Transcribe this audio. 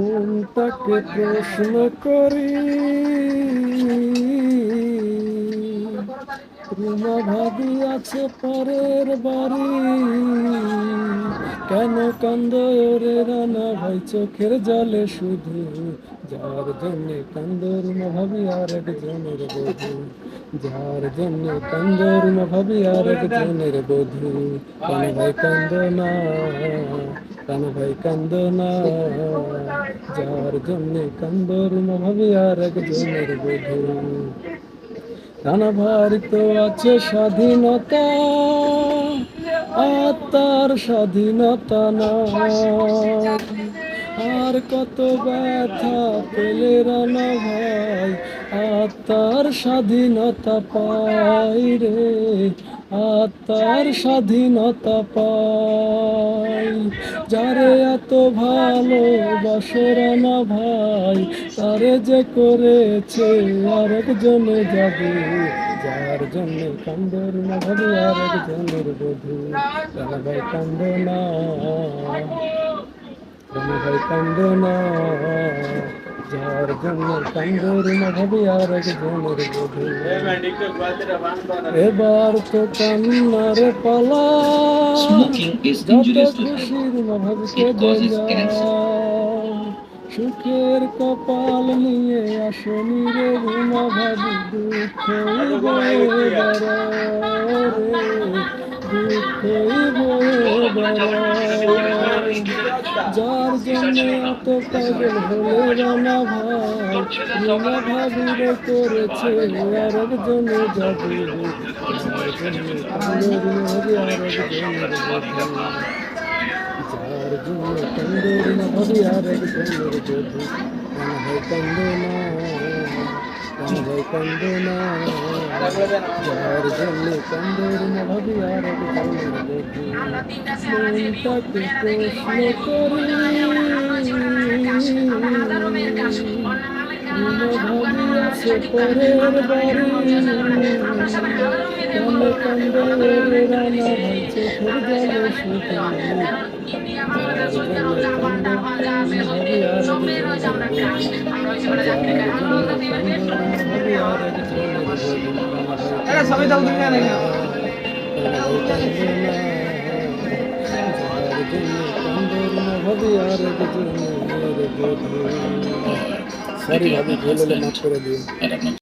মনটাকে প্রশ্ন করি, রুমা ভাবি আছে পরের বাড়ি, কেন কান্দ ওরে রানা ভাই চোখের জলে শুধু, যার জন্যে কান্দ রুমা ভাবি আর একজনের বধূ, যার জন্যে কান্দ রুমা ভাবি আর একজনের বধূ। কেন ভাই কান্দ না, কেন ভাই কান্দ না, যার জন্যে কান্দ রুমা ভাবি আর একজনের বধূ। রানা ভাই তো আছে স্বাধীনতা, আত্মার স্বাধীনতা নাই, আর কত ব্যথা পেলে রানা ভাই আত্মার স্বাধীনতা পাই রে, আত্মার স্বাধীনতা পাই। যারে এত ভালোবাসে রানা ভাই, তারে যে করেছে আরেকজনে যাবে, যার জন্যে কান্দর না ভাবে আরেকজনের বধূ। রানা ভাই কান্দ না, রানা ভাই কান্দ না, যার জন্য কান্দর না ভাবে আরেকজনের বধূ। এবার তো কান্নার পালা, যত খুশির ভাবকে বোঝাও, সুখের কপাল নিয়ে আসনি রে রুমা ভাবি, দুঃখই বয়ে বেড়াও রে, দুঃখই বয়ে বেড়াও। যার জন্য এত পাগল হলে রানা ভাই, রুমা ভাবি রে করেছে আরেকজনে যাবে, যার জন্য কান্দে রুমা ভাবি আরেকজনের বধূ, যার জন্য কান্দে রুমা ভাবি আরেকজনের বধূ। রানা ভাই কান্দ না, রানা ভাই কান্দ না, যার জন্য কান্দে রুমা ভাবি আরেকজনের বধূ। মনটাকে প্রশ্ন করি, রুমা ভাবি আছে পরের বাড়ি, কেন কান্দে ওরে রানা ভাই চোখের জলে শুধু, যার জন্য কান্দে ভাবি আরেকজনের বধূ, যার জন্য কান্দে ভাবি আরেকজনের বধূ। রানা ভাই কান্দে না, রানা ভাই কান্দে না, যার জন্য কান্দে ভাবি আরেকজনের বধূ। সরি ভাবি, ভুল হলে মাফ করে দিন।